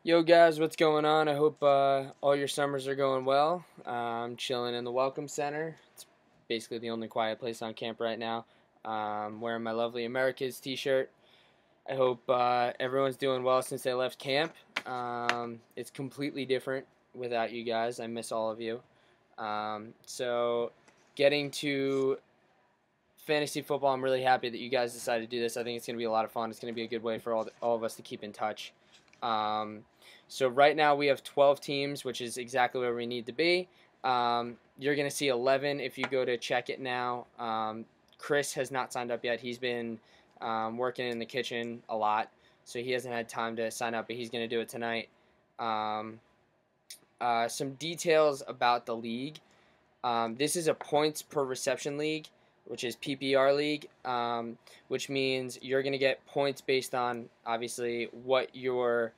Yo guys, what's going on? I hope all your summers are going well. I'm chilling in the Welcome Center. It's basically the only quiet place on camp right now. Wearing my lovely Americas t-shirt. I hope everyone's doing well since they left camp. It's completely different without you guys. I miss all of you. So getting to fantasy football, I'm really happy that you guys decided to do this. I think it's going to be a lot of fun. It's going to be a good way for all of us to keep in touch. So right now we have 12 teams, which is exactly where we need to be. You're going to see 11 if you go to check it now. Chris has not signed up yet. He's been working in the kitchen a lot, so he hasn't had time to sign up, but he's going to do it tonight. Some details about the league. This is a points per reception league, which is PPR league, which means you're going to get points based on, obviously, what your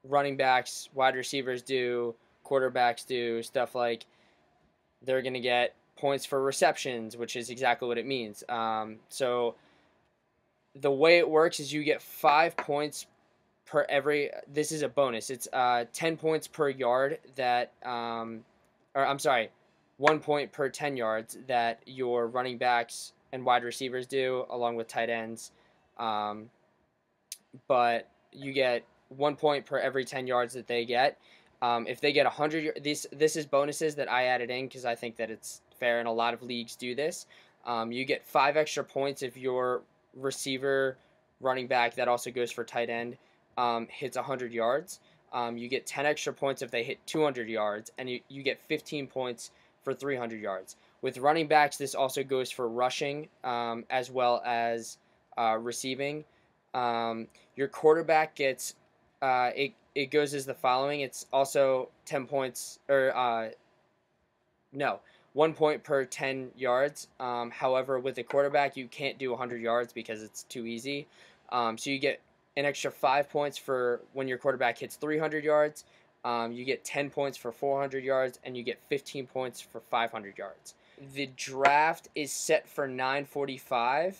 running backs, wide receivers do, quarterbacks do, stuff like they're going to get points for receptions, which is exactly what it means. So the way it works is you get 5 points per every, this is a bonus, it's 10 points per yard that, or I'm sorry, 1 point per 10 yards that your running backs and wide receivers do, along with tight ends. But you get 1 point per every 10 yards that they get. If they get 100, this is bonuses that I added in because I think that it's fair, and a lot of leagues do this. You get 5 extra points if your receiver, running back, that also goes for tight end, hits 100 yards. You get 10 extra points if they hit 200 yards, and you get 15 points for 300 yards. With running backs, this also goes for rushing as well as receiving. Your quarterback gets, it goes as the following. It's also 10 points, or no, 1 point per 10 yards. However, with the quarterback, you can't do 100 yards because it's too easy. So you get an extra 5 points for when your quarterback hits 300 yards. You get 10 points for 400 yards, and you get 15 points for 500 yards. The draft is set for 9:45.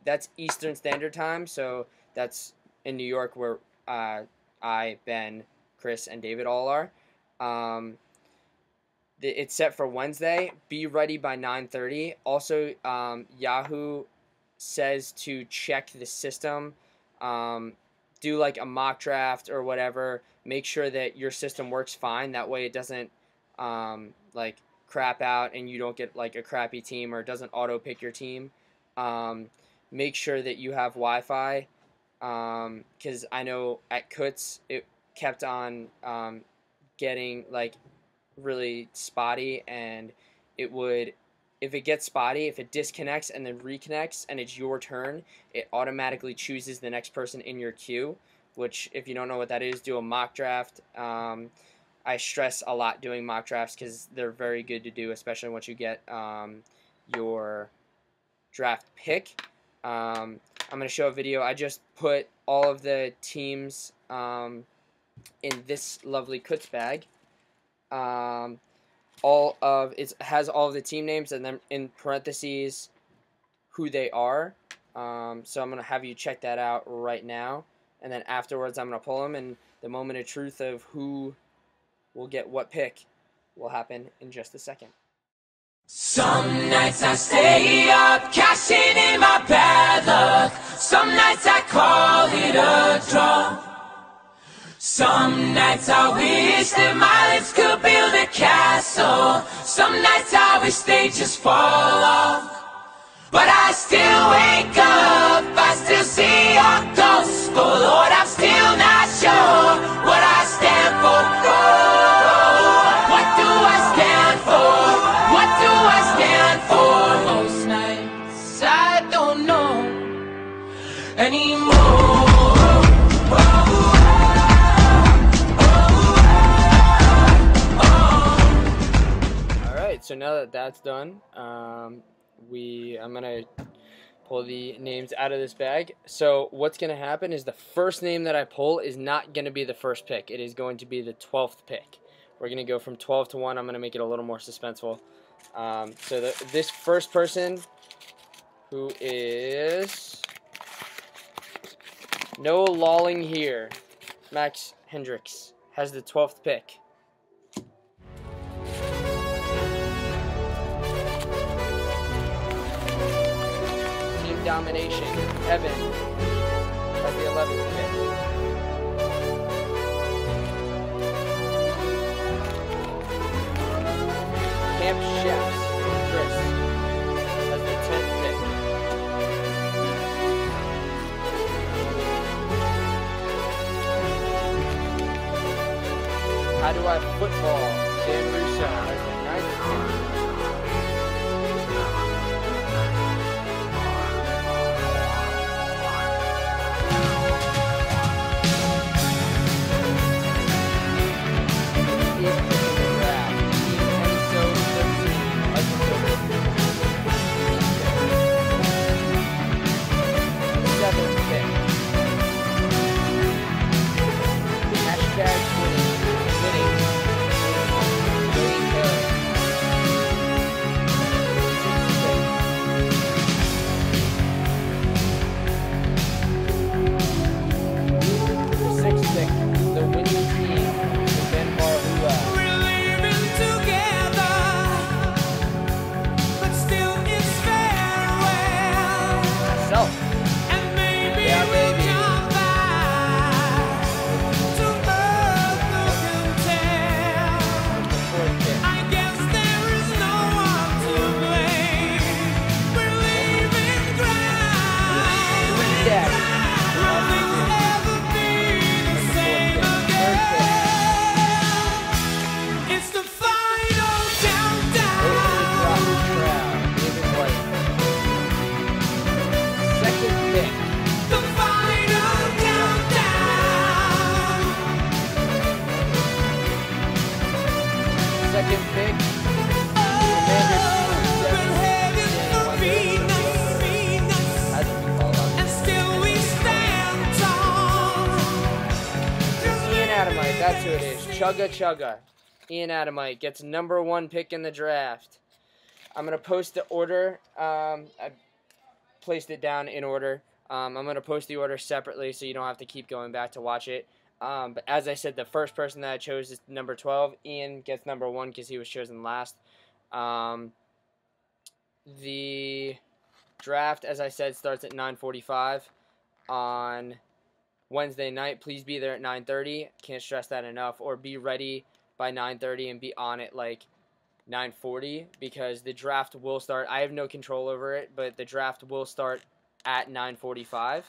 That's Eastern Standard Time, so that's in New York where I, Ben, Chris, and David all are. It's set for Wednesday. Be ready by 9:30. Also, Yahoo says to check the system. Do like a mock draft or whatever. Make sure that your system works fine. That way it doesn't like crap out and you don't get like a crappy team, or it doesn't auto pick your team. Make sure that you have Wi-Fi, because I know at Kutz it kept on getting like really spotty, and it would, if it gets spotty, if it disconnects and then reconnects and it's your turn, it automatically chooses the next person in your queue, which, if you don't know what that is, do a mock draft. I stress a lot doing mock drafts because they're very good to do, especially once you get your draft pick. I'm going to show a video. I just put all of the teams in this lovely Kutz bag. It has all of the team names, and then in parentheses who they are. So I'm going to have you check that out right now, and then afterwards I'm going to pull them, and the moment of truth of who will get what pick will happen in just a second. Some nights I stay up, cashing in my bad luck. Some nights I call it a draw. Some nights I wish that my lips could build a castle. Some nights I wish they just fall off. But I still wake up, I still see your ghost. Oh Lord, I'm still not sure what I stand for. Oh, what do I stand for? What do I stand for? Most nights I don't know anymore. So now that that's done, I'm gonna pull the names out of this bag. So what's gonna happen is the first name that I pull is not gonna be the first pick. It is going to be the 12th pick. We're gonna go from 12 to 1. I'm gonna make it a little more suspenseful. So this first person, who is no lolling here, Max Hendricks has the 12th pick. Team domination. Evan has the 11th pick. Camp Chefs, Chris, has the 10th pick. How do I football? Dan Russo has the 9th pick. That's who it is. Chugga Chugga. Ian Adamite gets number 1 pick in the draft. I'm going to post the order. I placed it down in order. I'm going to post the order separately so you don't have to keep going back to watch it. But as I said, the first person that I chose is number 12. Ian gets number 1 because he was chosen last. The draft, as I said, starts at 9:45 on Wednesday night. Please be there at 9:30. Can't stress that enough. Or be ready by 9:30 and be on it like 9:40 because the draft will start. I have no control over it, but the draft will start at 9:45.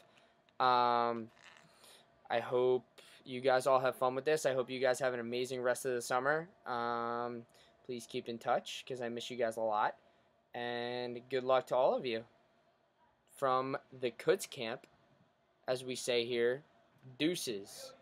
I hope you guys all have fun with this. I hope you guys have an amazing rest of the summer. Please keep in touch because I miss you guys a lot. And good luck to all of you. From the Kutz camp, as we say here, deuces.